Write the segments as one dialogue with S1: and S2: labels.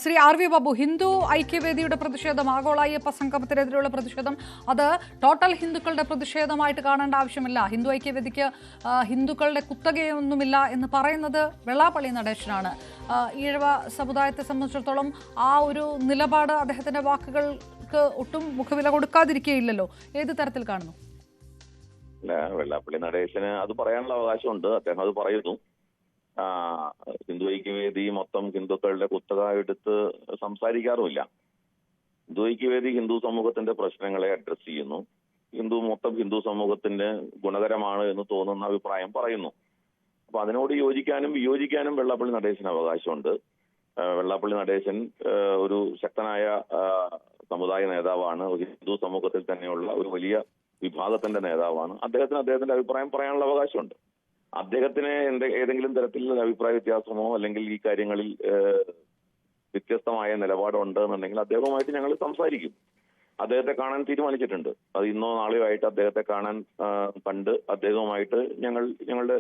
S1: Shri R V Babu, Hindu ഐക്യവേദിയുടെ പ്രതിഷേധം, ആഗോള അയ്യപ്പ സംഗമത്തിനെതിരെയുള്ള പ്രതിഷേധം, അത് ടോട്ടൽ ഹിന്ദുക്കളുടെ പ്രതിഷേധമായിട്ട് കാണേണ്ട ആവശ്യമില്ല. ഹിന്ദു ഐക്യവേദിക്ക് ഹിന്ദുക്കളുടെ കുത്തകയൊന്നുമില്ല എന്ന് പറയുന്നത് വെള്ളാപ്പള്ളി നടേശനാണ്. ഈഴവ സമുദായത്തെ സംബന്ധിച്ചിടത്തോളം ആ ഒരു നിലപാട് അദ്ദേഹത്തിന്റെ വാക്കുകൾക്ക് ഒട്ടും മുഖവില കൊടുക്കാതിരിക്കുകയില്ലല്ലോ. ഏത് തരത്തിൽ കാണുന്നു?
S2: വെള്ളാപ്പള്ളി നടേശന് അത് പറയാനുള്ള അവകാശമുണ്ട്. അദ്ദേഹം അത് പറയുന്നു. ഹിന്ദു ഐക്യവേദി മൊത്തം ഹിന്ദുക്കളുടെ കുത്തക എടുത്ത് സംസാരിക്കാറുമില്ല. ഹിന്ദു ഐക്യവേദി ഹിന്ദു സമൂഹത്തിന്റെ പ്രശ്നങ്ങളെ അഡ്രസ് ചെയ്യുന്നു. മൊത്തം ഹിന്ദു സമൂഹത്തിന് ഗുണകരമാണ് എന്ന് തോന്നുന്ന അഭിപ്രായം പറയുന്നു. അപ്പൊ അതിനോട് യോജിക്കാനും വിയോജിക്കാനും വെള്ളാപ്പള്ളി നടേശന് അവകാശമുണ്ട്. വെള്ളാപ്പള്ളി നടേശൻ ഒരു ശക്തനായ സമുദായ നേതാവാണ്. ഹിന്ദു സമൂഹത്തിൽ തന്നെയുള്ള ഒരു വലിയ വിഭാഗത്തിന്റെ നേതാവാണ്. അദ്ദേഹത്തിന്റെ അഭിപ്രായം പറയാനുള്ള അവകാശമുണ്ട്. അദ്ദേഹത്തിന് ഏതെങ്കിലും തരത്തിലുള്ള അഭിപ്രായ വ്യത്യാസമോ അല്ലെങ്കിൽ ഈ കാര്യങ്ങളിൽ വ്യത്യസ്തമായ നിലപാടുണ്ട് എന്നുണ്ടെങ്കിൽ അദ്ദേഹവുമായിട്ട് ഞങ്ങൾ സംസാരിക്കും. അദ്ദേഹത്തെ കാണാൻ തീരുമാനിച്ചിട്ടുണ്ട്. അത് ഇന്നോ നാളെയോ ആയിട്ട് അദ്ദേഹത്തെ കണ്ട് അദ്ദേഹവുമായിട്ട് ഞങ്ങളുടെ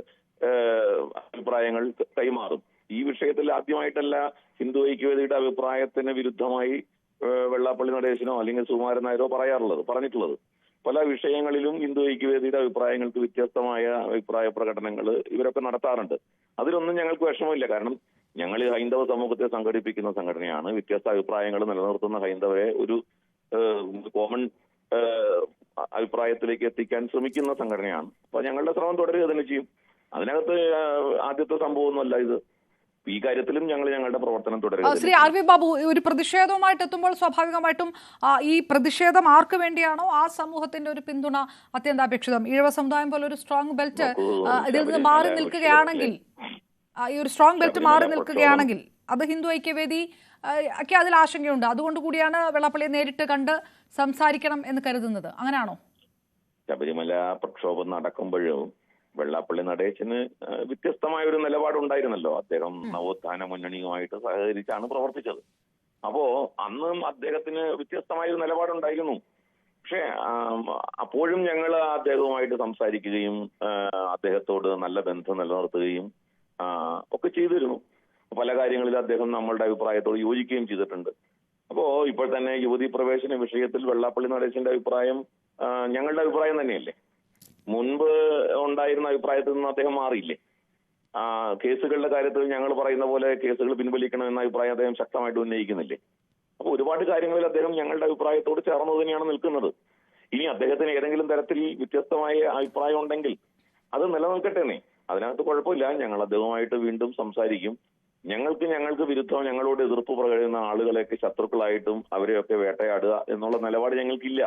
S2: അഭിപ്രായങ്ങൾ കൈമാറും. ഈ വിഷയത്തിൽ ആദ്യമായിട്ടല്ല ഹിന്ദു ഐക്യവേദിയുടെ അഭിപ്രായത്തിന് വിരുദ്ധമായി വെള്ളാപ്പള്ളി നടേശനോ അല്ലെങ്കിൽ സുകുമാരൻ നായരോ പറഞ്ഞിട്ടുള്ളത്. പല വിഷയങ്ങളിലും ഹിന്ദു ഐക്യവേദിയുടെ അഭിപ്രായങ്ങൾക്ക് വ്യത്യസ്തമായ അഭിപ്രായ പ്രകടനങ്ങൾ ഇവരൊക്കെ നടത്താറുണ്ട്. അതിലൊന്നും ഞങ്ങൾക്ക് വിഷമമില്ല. കാരണം ഞങ്ങൾ ഹൈന്ദവ സമൂഹത്തെ സംഘടിപ്പിക്കുന്ന സംഘടനയാണ്. വ്യത്യസ്ത അഭിപ്രായങ്ങൾ നിലനിർത്തുന്ന ഹൈന്ദവരെ ഒരു കോമൺ അഭിപ്രായത്തിലേക്ക് എത്തിക്കാൻ ശ്രമിക്കുന്ന സംഘടനയാണ്. അപ്പൊ ഞങ്ങളുടെ ശ്രമം തുടരുക തന്നെ ചെയ്യും. അതിനകത്ത് ആദ്യത്തെ സംഭവമൊന്നുമല്ല ഇത്. ഈ കാര്യത്തിലും ഞങ്ങളുടെ പ്രവർത്തനം തുടരുക.
S1: ശ്രീ ആർ വി ബാബു, ഒരു പ്രതിഷേധവുമായിട്ട് എത്തുമ്പോൾ സ്വാഭാവികമായിട്ടും ഈ പ്രതിഷേധം ആർക്ക് വേണ്ടിയാണോ ആ സമൂഹത്തിന്റെ ഒരു പിന്തുണ അത്യന്താപേക്ഷിതം. ഈഴവ സമുദായം പോലെ ഒരു സ്ട്രോങ് ബെൽറ്റ് ഇതിൽ നിന്ന് മാറി നിൽക്കുകയാണെങ്കിൽ, ഈ ഒരു സ്ട്രോങ് ബെൽറ്റ് മാറി നിൽക്കുകയാണെങ്കിൽ അത് ഹിന്ദു ഐക്യവേദി ഒക്കെ അതിൽ ആശങ്കയുണ്ട്. അതുകൊണ്ട് കൂടിയാണ് വെള്ളാപ്പള്ളിയെ നേരിട്ട് കണ്ട് സംസാരിക്കണം എന്ന് കരുതുന്നത്. അങ്ങനെയാണോ?
S2: ശബരിമല പ്രക്ഷോഭം നടക്കുമ്പോഴും വെള്ളാപ്പള്ളി നടേശന് വ്യത്യസ്തമായ ഒരു നിലപാടുണ്ടായിരുന്നല്ലോ. അദ്ദേഹം നവോത്ഥാന മുന്നണിയുമായിട്ട് സഹകരിച്ചാണ് പ്രവർത്തിച്ചത്. അപ്പോ അന്നും അദ്ദേഹത്തിന് വ്യത്യസ്തമായ ഒരു നിലപാടുണ്ടായിരുന്നു. പക്ഷെ അപ്പോഴും ഞങ്ങൾ അദ്ദേഹവുമായിട്ട് സംസാരിക്കുകയും അദ്ദേഹത്തോട് നല്ല ബന്ധം നിലനിർത്തുകയും ഒക്കെ ചെയ്തിരുന്നു. പല കാര്യങ്ങളിൽ അദ്ദേഹം നമ്മളുടെ അഭിപ്രായത്തോട് യോജിക്കുകയും ചെയ്തിട്ടുണ്ട്. അപ്പോ ഇപ്പോൾ തന്നെ യുവതീ പ്രവേശന വിഷയത്തിൽ വെള്ളാപ്പള്ളി നടേശന്റെ അഭിപ്രായം ഞങ്ങളുടെ അഭിപ്രായം തന്നെയല്ലേ. മുൻപ് ഉണ്ടായിരുന്ന അഭിപ്രായത്തിൽ നിന്ന് അദ്ദേഹം മാറിയില്ലേ. കേസുകളുടെ കാര്യത്തിൽ ഞങ്ങൾ പറയുന്ന പോലെ കേസുകൾ പിൻവലിക്കണമെന്ന അഭിപ്രായം അദ്ദേഹം ശക്തമായിട്ട് ഉന്നയിക്കുന്നില്ലേ. അപ്പൊ ഒരുപാട് കാര്യങ്ങളിൽ അദ്ദേഹം ഞങ്ങളുടെ അഭിപ്രായത്തോട് ചേർന്ന് തന്നെയാണ് നിൽക്കുന്നത്. ഇനി അദ്ദേഹത്തിന് ഏതെങ്കിലും തരത്തിൽ വ്യത്യസ്തമായ അഭിപ്രായം ഉണ്ടെങ്കിൽ അത് നിലനിൽക്കട്ടെന്നേ, അതിനകത്ത് കുഴപ്പമില്ല. ഞങ്ങൾ അദ്ദേഹവുമായിട്ട് വീണ്ടും സംസാരിക്കും. ഞങ്ങൾക്ക് വിരുദ്ധം ഞങ്ങളോട് എതിർപ്പ് പ്രകടിക്കുന്ന ആളുകളെയൊക്കെ ശത്രുക്കളായിട്ടും അവരെയൊക്കെ വേട്ടയാടുക എന്നുള്ള നിലപാട് ഞങ്ങൾക്കില്ല.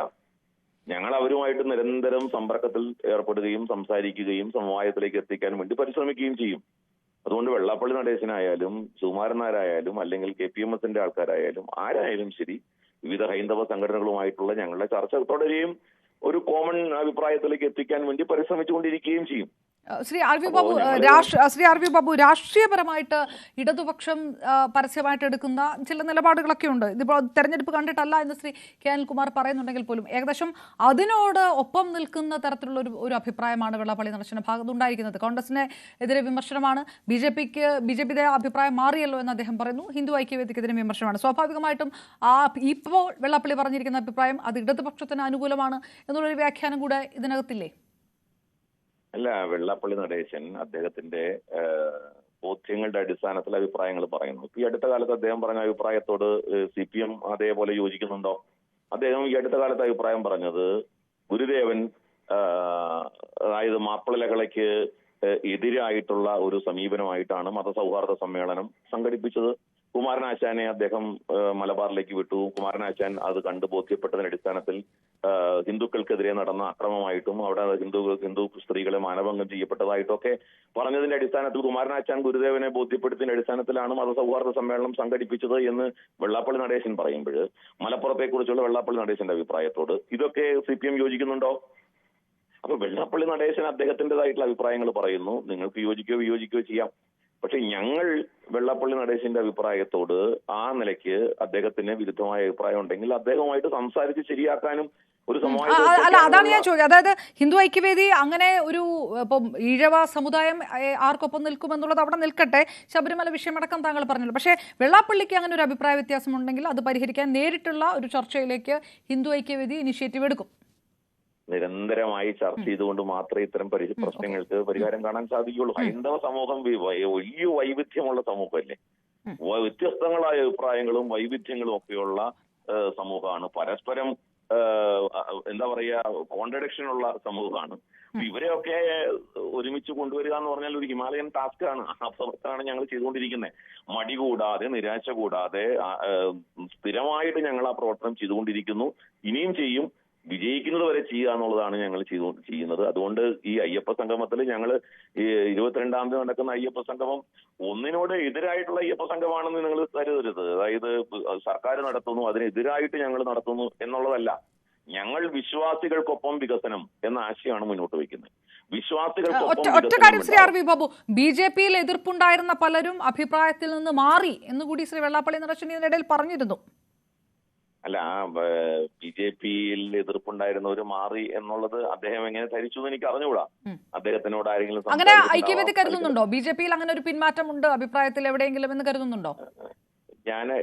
S2: ഞങ്ങൾ അവരുമായിട്ട് നിരന്തരം സമ്പർക്കത്തിൽ ഏർപ്പെടുകയും സംസാരിക്കുകയും സമവായത്തിലേക്ക് എത്തിക്കാൻ വേണ്ടി പരിശ്രമിക്കുകയും ചെയ്യും. അതുകൊണ്ട് വെള്ളാപ്പള്ളി നടേശനായാലും സുകുമാരൻ നായരായാലും അല്ലെങ്കിൽ KPMSന്റെ ആൾക്കാരായാലും ആരായാലും ശരി, വിവിധ ഹൈന്ദവ സംഘടനകളുമായിട്ടുള്ള ഞങ്ങളുടെ ചർച്ച തുടരുകയും ഒരു കോമൺ അഭിപ്രായത്തിലേക്ക് എത്തിക്കാൻ വേണ്ടി പരിശ്രമിച്ചുകൊണ്ടിരിക്കുകയും ചെയ്യും.
S1: ശ്രീ ആർ വി ബാബു, രാഷ്ട്രീയപരമായിട്ട് ഇടതുപക്ഷം പരസ്യമായിട്ട് എടുക്കുന്ന ചില നിലപാടുകളൊക്കെ ഉണ്ട്. ഇതിപ്പോൾ തെരഞ്ഞെടുപ്പ് കണ്ടിട്ടല്ല എന്ന് ശ്രീ കെ അനിൽകുമാർ പറയുന്നുണ്ടെങ്കിൽ പോലും ഏകദേശം അതിനോട് ഒപ്പം നിൽക്കുന്ന തരത്തിലുള്ള ഒരു അഭിപ്രായമാണ് വെള്ളാപ്പള്ളി നടേശന്റെ ഭാഗത്തുണ്ടായിരിക്കുന്നത്. കോൺഗ്രസിന് എതിരെ വിമർശനമാണ്. ബിജെപിയുടെ അഭിപ്രായം മാറിയല്ലോ എന്ന് അദ്ദേഹം പറയുന്നു. ഹിന്ദു ഐക്യവേദിക്കെതിരെ വിമർശനമാണ്. സ്വാഭാവികമായിട്ടും ഇപ്പോൾ വെള്ളാപ്പള്ളി പറഞ്ഞിരിക്കുന്ന അഭിപ്രായം അത് ഇടതുപക്ഷത്തിന് അനുകൂലമാണ് എന്നുള്ളൊരു വ്യാഖ്യാനം കൂടെ ഇതിനകത്തില്ലേ?
S2: അല്ല, വെള്ളാപ്പള്ളി നടേശൻ അദ്ദേഹത്തിന്റെ ബോധ്യങ്ങളുടെ അടിസ്ഥാനത്തിൽ അഭിപ്രായങ്ങൾ പറയുന്നു. ഈ അടുത്ത കാലത്ത് അദ്ദേഹം പറഞ്ഞ അഭിപ്രായത്തോട് CPM അതേപോലെ യോജിക്കുന്നുണ്ടോ? അദ്ദേഹം ഈ അടുത്ത കാലത്ത് അഭിപ്രായം പറഞ്ഞത് ഗുരുദേവൻ അതായത് മാപ്പിള ലഹളയ്ക്ക് എതിരായിട്ടുള്ള ഒരു സമീപനമായിട്ടാണ് മതസൗഹാർദ്ദ സമ്മേളനം സംഘടിപ്പിച്ചത്. കുമാരനാശാനെ അദ്ദേഹം മലബാറിലേക്ക് വിട്ടു. കുമാരനാശാൻ അത് കണ്ടു ബോധ്യപ്പെട്ടതിന്റെ അടിസ്ഥാനത്തിൽ ഹിന്ദുക്കൾക്കെതിരെ നടന്ന അക്രമമായിട്ടും അവിടെ ഹിന്ദു സ്ത്രീകളെ മാനഭംഗം ചെയ്യപ്പെട്ടതായിട്ടും ഒക്കെ പറഞ്ഞതിന്റെ അടിസ്ഥാനത്തിൽ കുമാരനാശാൻ ഗുരുദേവനെ ബോധ്യപ്പെടുത്തിയതിന്റെ അടിസ്ഥാനത്തിലാണ് മതസൗഹാർദ്ദ സമ്മേളനം സംഘടിപ്പിച്ചത് എന്ന് വെള്ളാപ്പള്ളി നടേശൻ പറയുമ്പോൾ മലപ്പുറത്തെക്കുറിച്ചുള്ള വെള്ളാപ്പള്ളി നടേശന്റെ അഭിപ്രായത്തോട് ഇതൊക്കെ CPM യോജിക്കുന്നുണ്ടോ? അപ്പൊ വെള്ളാപ്പള്ളി നടേശൻ അദ്ദേഹത്തിൻ്റെതായിട്ടുള്ള അഭിപ്രായങ്ങൾ പറയുന്നു. നിങ്ങൾക്ക് യോജിക്കുകയോ വിയോജിക്കുകയോ ചെയ്യാം. പക്ഷെ ഞങ്ങൾ വെള്ളാപ്പള്ളി നടേശന്റെ അഭിപ്രായത്തോട് ആ നിലയ്ക്ക് അദ്ദേഹത്തിന് വിരുദ്ധമായ അഭിപ്രായം ഉണ്ടെങ്കിൽ അദ്ദേഹവുമായിട്ട് സംസാരിച്ച് ശരിയാക്കാനും ഒരു
S1: അല്ല, അതാണ് ഞാൻ ചോദിക്കുന്നത്. അതായത് ഹിന്ദു ഐക്യവേദി അങ്ങനെ ഒരു ഇപ്പം ഈഴവ സമുദായം ആർക്കൊപ്പം നിൽക്കുമെന്നുള്ളത് അവിടെ നിൽക്കട്ടെ, ശബരിമല വിഷയമടക്കം താങ്കൾ പറഞ്ഞല്ലോ. പക്ഷേ വെള്ളാപ്പള്ളിക്ക് അങ്ങനെ ഒരു അഭിപ്രായ വ്യത്യാസം ഉണ്ടെങ്കിൽ അത് പരിഹരിക്കാൻ നേരിട്ടുള്ള ഒരു ചർച്ചയിലേക്ക് ഹിന്ദു ഐക്യവേദി ഇനിഷ്യേറ്റീവ് എടുക്കും.
S2: നിരന്തരമായി ചർച്ച ചെയ്തുകൊണ്ട് മാത്രമേ ഇത്തരം പ്രശ്നങ്ങൾക്ക് പരിഹാരം കാണാൻ സാധിക്കുകയുള്ളൂ. ഹൈന്ദവ സമൂഹം വലിയ വൈവിധ്യമുള്ള സമൂഹമല്ലേ, വ്യത്യസ്തങ്ങളായ അഭിപ്രായങ്ങളും വൈവിധ്യങ്ങളും ഒക്കെയുള്ള സമൂഹമാണ്. പരസ്പരം എന്താ പറയാ കോൺട്രഡിക്ഷൻ ഉള്ള സമൂഹമാണ്. ഇവരെയൊക്കെ ഒരുമിച്ച് കൊണ്ടുവരിക എന്ന് പറഞ്ഞാൽ ഒരു ഹിമാലയൻ ടാസ്ക് ആണ്. ആ പ്രവർത്തനമാണ് ഞങ്ങൾ ചെയ്തുകൊണ്ടിരിക്കുന്നത്. മടി കൂടാതെ, നിരാശ കൂടാതെ സ്ഥിരമായിട്ട് ഞങ്ങൾ ആ പ്രവർത്തനം ചെയ്തുകൊണ്ടിരിക്കുന്നു. ഇനിയും ചെയ്യും. വിജയിക്കുന്നത് വരെ ചെയ്യുക എന്നുള്ളതാണ് ഞങ്ങൾ ചെയ്യുന്നത്. അതുകൊണ്ട് ഈ അയ്യപ്പ സംഗമത്തിൽ ഞങ്ങൾ 22-ാം തീയതി നടക്കുന്ന അയ്യപ്പ സംഗമം ഒന്നിനോട് എതിരായിട്ടുള്ള അയ്യപ്പ സംഗമമാണെന്ന് നിങ്ങൾ കരുതരുത്. അതായത് സർക്കാർ നടത്തുന്നു, അതിനെതിരായിട്ട് ഞങ്ങൾ നടത്തുന്നു എന്നുള്ളതല്ല. ഞങ്ങൾ വിശ്വാസികൾക്കൊപ്പം വികസനം എന്ന ആശയമാണ് മുന്നോട്ട് വയ്ക്കുന്നത്.
S1: ഒറ്റ കാര്യം ശ്രീ ആർ വി ബാബു, ബി.ജെ.പിയിൽ എതിർപ്പുണ്ടായിരുന്ന പലരും അഭിപ്രായത്തിൽ നിന്ന് മാറി എന്നുകൂടി ശ്രീ വെള്ളാപ്പള്ളി നടേശൻ ഇതിനിടയിൽ പറഞ്ഞിരുന്നു.
S2: അല്ല, ബി.ജെ.പിയിൽ എതിർപ്പുണ്ടായിരുന്നവർ മാറി എന്നുള്ളത് അദ്ദേഹം എങ്ങനെ ധരിച്ചു എന്ന് എനിക്ക് അറിഞ്ഞുകൂടാ. അദ്ദേഹത്തിനോട് ആരെങ്കിലും
S1: അങ്ങനെ ഐക്യവേദി കരുതുന്നുണ്ടോ? ബി.ജെ.പിയിൽ അങ്ങനെ ഒരു പിന്മാറ്റമുണ്ട് അഭിപ്രായത്തിൽ എവിടെയെങ്കിലും എന്ന് കരുതുന്നുണ്ടോ?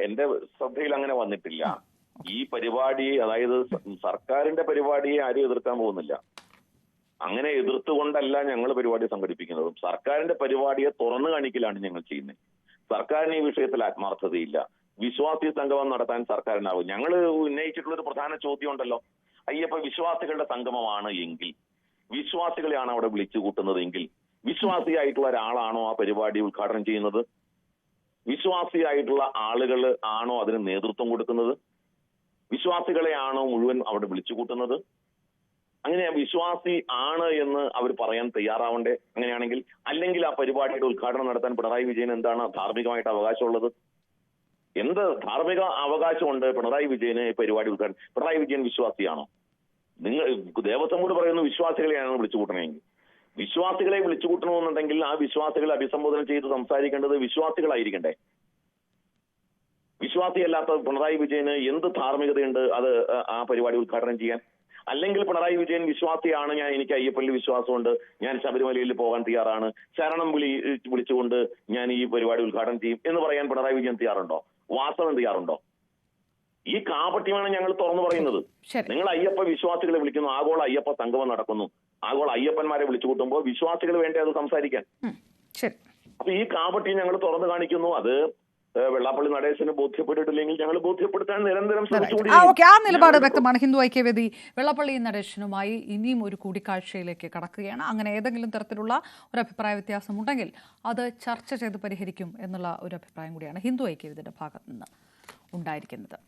S2: എന്റെ ശ്രദ്ധയിൽ അങ്ങനെ വന്നിട്ടില്ല. ഈ പരിപാടി, അതായത് സർക്കാരിന്റെ പരിപാടിയെ ആരും എതിർക്കാൻ പോകുന്നില്ല. അങ്ങനെ എതിർത്തുകൊണ്ടല്ല ഞങ്ങൾ പരിപാടി സംഘടിപ്പിക്കുന്നതും. സർക്കാരിന്റെ പരിപാടിയെ തുറന്നു കാണിക്കലാണ് ഞങ്ങൾ ചെയ്യുന്നത്. സർക്കാരിന് ഈ വിഷയത്തിൽ ആത്മാർത്ഥതയില്ല. വിശ്വാസി സംഗമം നടത്താൻ സർക്കാരിനാവും. ഞങ്ങൾ ഉന്നയിച്ചിട്ടുള്ള ഒരു പ്രധാന ചോദ്യം ഉണ്ടല്ലോ, അയ്യപ്പ വിശ്വാസികളുടെ സംഗമമാണ് എങ്കിൽ, വിശ്വാസികളെയാണ് അവിടെ വിളിച്ചു കൂട്ടുന്നതെങ്കിൽ, വിശ്വാസിയായിട്ടുള്ള ഒരാളാണോ ആ പരിപാടി ഉദ്ഘാടനം ചെയ്യുന്നത്? വിശ്വാസിയായിട്ടുള്ള ആളുകൾ ആണോ അതിന് നേതൃത്വം കൊടുക്കുന്നത്? വിശ്വാസികളെയാണോ മുഴുവൻ അവിടെ വിളിച്ചു കൂട്ടുന്നത്? അങ്ങനെ വിശ്വാസി ആണ് എന്ന് അവർ പറയാൻ തയ്യാറാവണ്ടേ അങ്ങനെയാണെങ്കിൽ? അല്ലെങ്കിൽ ആ പരിപാടിയുടെ ഉദ്ഘാടനം നടത്താൻ പിണറായി വിജയൻ എന്താണ് ധാർമ്മികമായിട്ട് അവകാശമുള്ളത്? എന്ത് ധാർമ്മിക അവകാശമുണ്ട് പിണറായി വിജയന് ഈ പരിപാടി ഉദ്ഘാടനം? പിണറായി വിജയൻ വിശ്വാസിയാണോ? നിങ്ങൾ ദേവസ്വം ബോർഡ് പറയുന്നു വിശ്വാസികളെയാണ് വിളിച്ചു കൂട്ടണമെങ്കിൽ. വിശ്വാസികളെ വിളിച്ചു കൂട്ടണമെന്നുണ്ടെങ്കിൽ ആ വിശ്വാസികളെ അഭിസംബോധന ചെയ്ത് സംസാരിക്കേണ്ടത് വിശ്വാസികളായിരിക്കണ്ടേ? വിശ്വാസിയല്ലാത്ത പിണറായി വിജയന് എന്ത് ധാർമ്മികതയുണ്ട് അത് ആ പരിപാടി ഉദ്ഘാടനം ചെയ്യാൻ? അല്ലെങ്കിൽ പിണറായി വിജയൻ വിശ്വാസിയാണ്, എനിക്ക് അയ്യപ്പള്ളി വിശ്വാസമുണ്ട്, ഞാൻ ശബരിമലയിൽ പോകാൻ തയ്യാറാണ്, ശരണം വിളിച്ചുകൊണ്ട് ഞാൻ ഈ പരിപാടി ഉദ്ഘാടനം ചെയ്യും എന്ന് പറയാൻ പിണറായി വിജയൻ തയ്യാറുണ്ടോ? വാസവൻ തയ്യാറുണ്ടോ? ഈ കാപട്യമാണ് ഞങ്ങൾ തുറന്നു പറയുന്നത്. നിങ്ങൾ അയ്യപ്പ വിശ്വാസികളെ വിളിക്കുന്നു, ആഗോള അയ്യപ്പ സംഗമം നടക്കുന്നു, ആഗോള അയ്യപ്പന്മാരെ വിളിച്ചു കൂട്ടുമ്പോൾ വിശ്വാസികൾ വേണ്ടേ അത് സംസാരിക്കാൻ? അപ്പൊ ഈ കാപട്യം ഞങ്ങൾ തുറന്നു കാണിക്കുന്നു. അത് വെള്ളാപ്പള്ളി നടേശന് ബോധ്യപ്പെട്ടിട്ടില്ലെങ്കിൽ ഞങ്ങൾ ബോധ്യപ്പെടുത്താൻ നിരന്തരം ശ്രമിച്ചുകൊണ്ടിരിക്കും.
S1: ആ നിലപാട് വ്യക്തമാണ്. ഹിന്ദു ഐക്യവേദി വെള്ളാപ്പള്ളി നടേശനുമായി ഇനിയും ഒരു കൂടിക്കാഴ്ചയിലേക്ക് കടക്കുകയാണ്. അങ്ങനെ ഏതെങ്കിലും തരത്തിലുള്ള ഒരു അഭിപ്രായ വ്യത്യാസം ഉണ്ടെങ്കിൽ അത് ചർച്ച ചെയ്ത് പരിഹരിക്കും എന്നുള്ള ഒരു അഭിപ്രായം കൂടിയാണ് ഹിന്ദു ഐക്യവേദിയുടെ ഭാഗത്ത് നിന്ന് ഉണ്ടായിരിക്കുന്നത്.